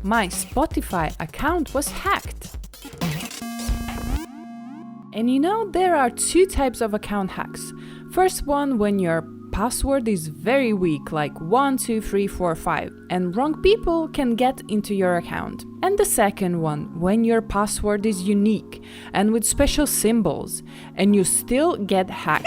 My Spotify account was hacked. And there are two types of account hacks. First one, when your password is very weak, like 12345, and wrong people can get into your account. And the second one, when your password is unique and with special symbols, and you still get hacked.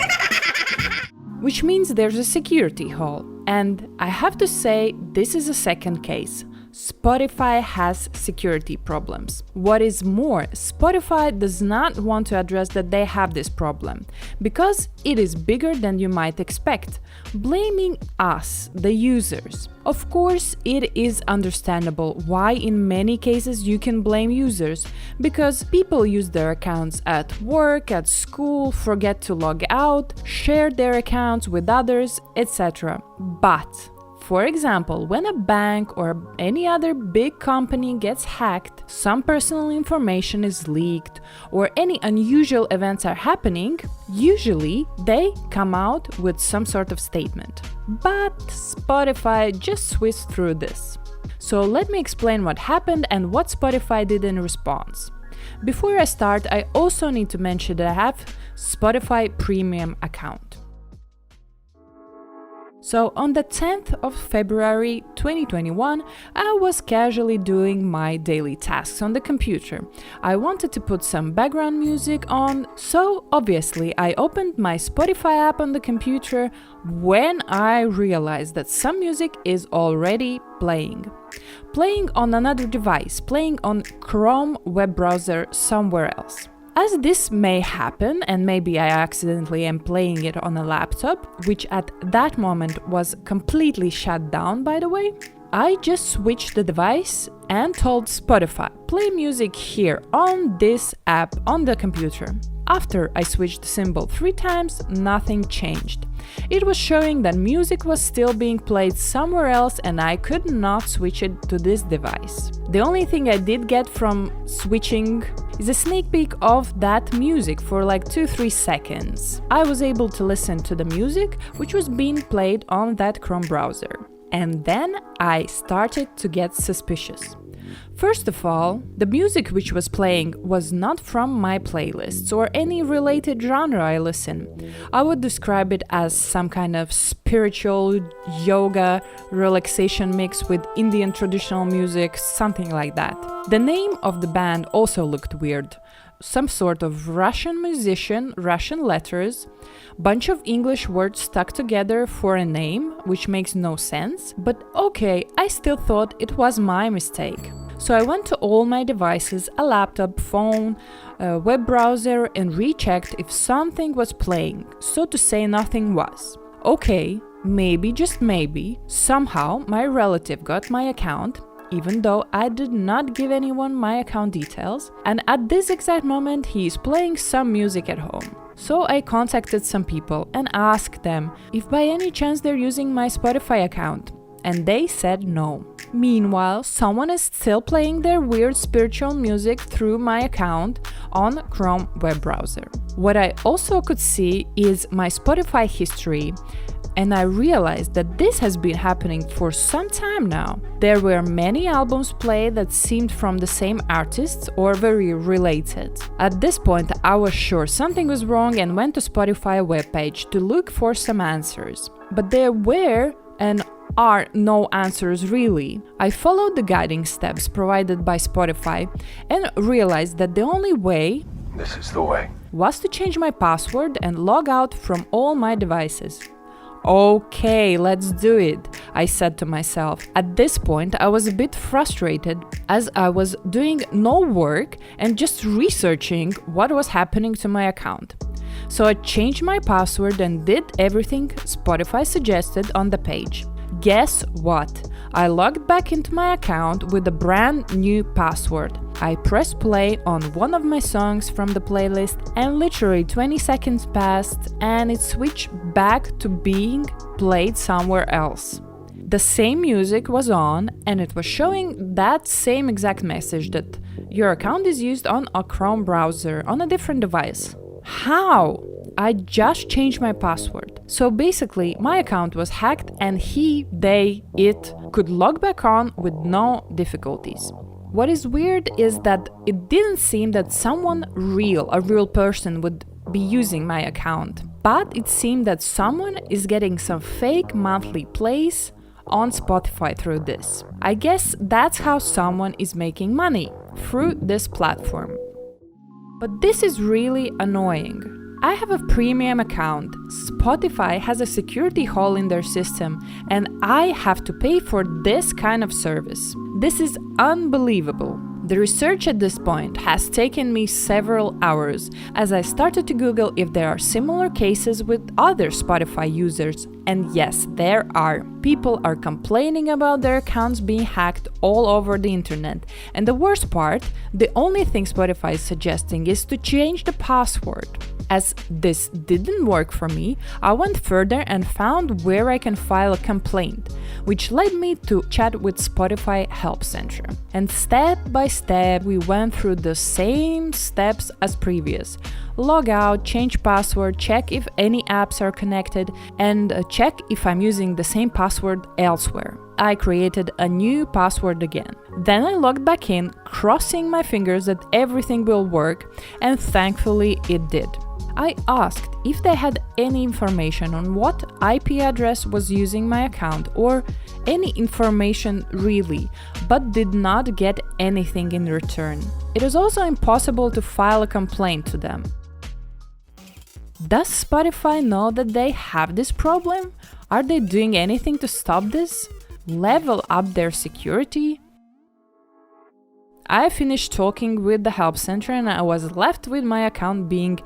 Which means there's a security hole. And I have to say, this is a second case. Spotify has security problems. What is more, Spotify does not want to address that they have this problem, because it is bigger than you might expect, blaming us, the users. Of course, it is understandable why in many cases you can blame users, because people use their accounts at work, at school, forget to log out, share their accounts with others, etc. But for example, when a bank or any other big company gets hacked, some personal information is leaked, or any unusual events are happening, usually they come out with some sort of statement. But Spotify just switched through this. So let me explain what happened and what Spotify did in response. Before I start, I also need to mention that I have Spotify Premium account. So on the 10th of February 2021, I was casually doing my daily tasks on the computer. I wanted to put some background music on, so obviously I opened my Spotify app on the computer when I realized that some music is already playing. Playing on another device, playing on Chrome web browser somewhere else. As this may happen, and maybe I accidentally am playing it on a laptop, which at that moment was completely shut down, by the way, I just switched the device and told Spotify, play music here on this app on the computer. After I switched the symbol 3 times, nothing changed. It was showing that music was still being played somewhere else and I could not switch it to this device. The only thing I did get from switching is a sneak peek of that music for like 2-3 seconds. I was able to listen to the music which was being played on that Chrome browser. And then I started to get suspicious. First of all, the music which was playing was not from my playlists or any related genre I listen. I would describe it as some kind of spiritual yoga relaxation mix with Indian traditional music, something like that. The name of the band also looked weird. Some sort of Russian musician, Russian letters, bunch of English words stuck together for a name, which makes no sense, but okay, I still thought it was my mistake. So I went to all my devices, a laptop, phone, a web browser, and rechecked if something was playing, so to say nothing was. Okay, maybe, just maybe, somehow my relative got my account, even though I did not give anyone my account details, and at this exact moment he is playing some music at home. So I contacted some people and asked them if by any chance they're using my Spotify account, and they said no. Meanwhile, someone is still playing their weird spiritual music through my account on Chrome web browser. What I also could see is my Spotify history, and I realized that this has been happening for some time now. There were many albums played that seemed from the same artists or very related. At this point, I was sure something was wrong and went to Spotify webpage to look for some answers. But there were and are no answers really. I followed the guiding steps provided by Spotify and realized that the only way This is the way. was to change my password and log out from all my devices. Okay, let's do it, I said to myself. At this point, I was a bit frustrated as I was doing no work and just researching what was happening to my account. So I changed my password and did everything Spotify suggested on the page. Guess what? I logged back into my account with a brand new password. I pressed play on one of my songs from the playlist and literally 20 seconds passed and it switched back to being played somewhere else. The same music was on and it was showing that same exact message that your account is used on a Chrome browser on a different device. How? I just changed my password. So basically, my account was hacked and it could log back on with no difficulties. What is weird is that it didn't seem that a real person would be using my account, but it seemed that someone is getting some fake monthly plays on Spotify through this. I guess that's how someone is making money, through this platform. But this is really annoying. I have a premium account. Spotify has a security hole in their system, and I have to pay for this kind of service. This is unbelievable. The research at this point has taken me several hours as I started to Google if there are similar cases with other Spotify users. And yes, there are. People are complaining about their accounts being hacked all over the internet. And the worst part, the only thing Spotify is suggesting is to change the password. As this didn't work for me, I went further and found where I can file a complaint, which led me to chat with Spotify Help Center. And step by step, we went through the same steps as previous. Log out, change password, check if any apps are connected, and check if I'm using the same password elsewhere. I created a new password again. Then I logged back in, crossing my fingers that everything will work, and thankfully it did. I asked if they had any information on what IP address was using my account or any information really, but did not get anything in return. It is also impossible to file a complaint to them. Does Spotify know that they have this problem? Are they doing anything to stop this? Level up their security? I finished talking with the help center and I was left with my account being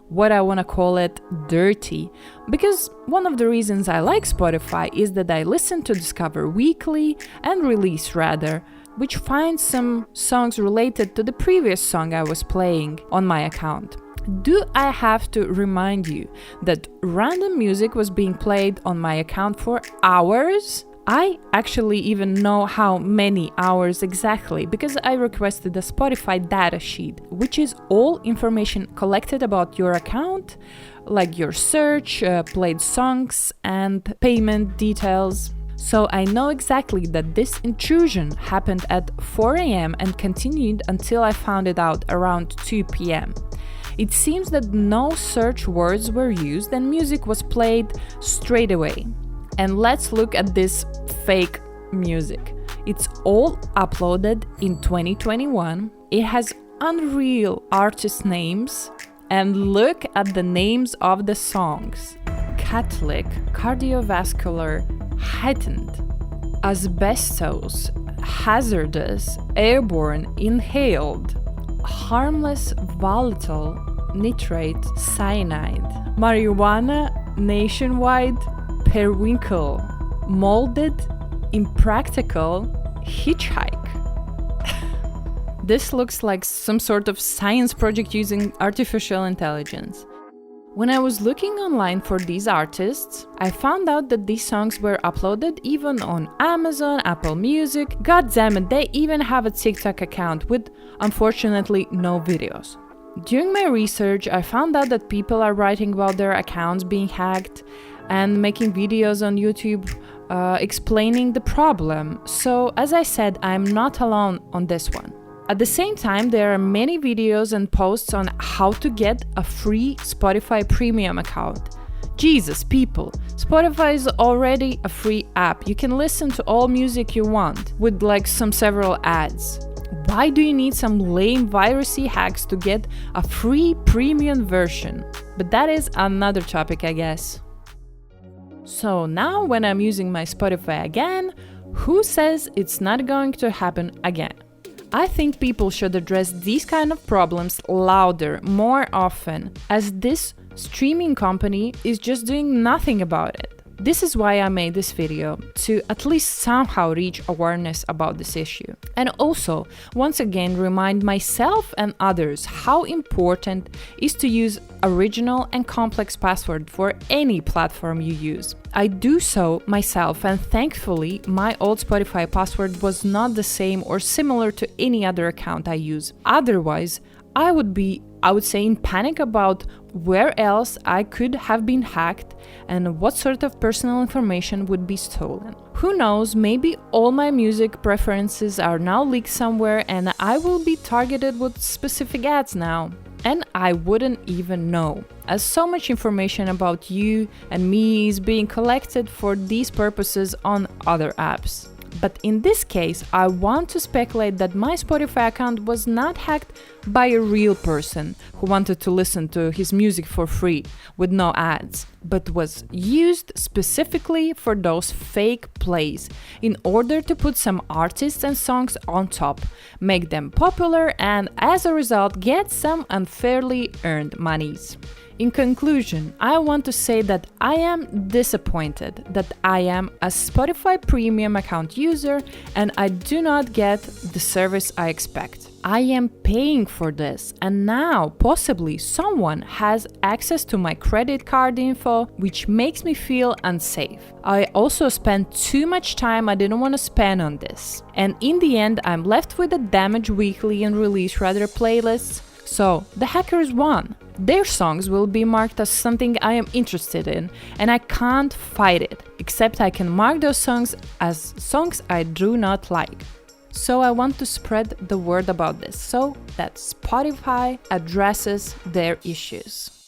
what I want to call it, dirty. Because one of the reasons I like Spotify is that I listen to Discover Weekly and Release Radar, which finds some songs related to the previous song I was playing on my account. Do I have to remind you that random music was being played on my account for hours? I actually even know how many hours exactly because I requested a Spotify data sheet, which is all information collected about your account, like your search, played songs, and payment details. So I know exactly that this intrusion happened at 4 a.m. and continued until I found it out around 2 p.m. It seems that no search words were used and music was played straight away. And let's look at this fake music. It's all uploaded in 2021. It has unreal artist names. And look at the names of the songs. Catholic, cardiovascular, heightened, asbestos, hazardous, airborne, inhaled, harmless, volatile, nitrate, cyanide, marijuana, nationwide, periwinkle, molded, impractical, hitchhike. This looks like some sort of science project using artificial intelligence. When I was looking online for these artists, I found out that these songs were uploaded even on Amazon, Apple Music. God damn it, they even have a TikTok account with, unfortunately, no videos. During my research, I found out that people are writing about their accounts being hacked and making videos on YouTube explaining the problem. So, as I said, I'm not alone on this one. At the same time, there are many videos and posts on how to get a free Spotify premium account. Jesus, people, Spotify is already a free app. You can listen to all music you want with several ads. Why do you need some lame virusy hacks to get a free premium version? But that is another topic, I guess. So now when I'm using my Spotify again, who says it's not going to happen again? I think people should address these kind of problems louder, more often, as this streaming company is just doing nothing about it. This is why I made this video, to at least somehow reach awareness about this issue. And also, once again, remind myself and others how important is to use original and complex password for any platform you use. I do so myself, and thankfully, my old Spotify password was not the same or similar to any other account I use. Otherwise, I would be I would say, in panic about where else I could have been hacked and what sort of personal information would be stolen. Who knows, maybe all my music preferences are now leaked somewhere and I will be targeted with specific ads now. And I wouldn't even know, as so much information about you and me is being collected for these purposes on other apps. But in this case, I want to speculate that my Spotify account was not hacked by a real person who wanted to listen to his music for free with no ads, but was used specifically for those fake plays in order to put some artists and songs on top, make them popular, and as a result get some unfairly earned monies. In conclusion, I want to say that I am disappointed that I am a Spotify Premium account user and I do not get the service I expect. I am paying for this, and now possibly someone has access to my credit card info, which makes me feel unsafe. I also spent too much time I didn't want to spend on this. And in the end, I'm left with a Damage Weekly and Release Radar playlists. So, the hackers won. Their songs will be marked as something I am interested in, and I can't fight it, except I can mark those songs as songs I do not like. So I want to spread the word about this so that Spotify addresses their issues.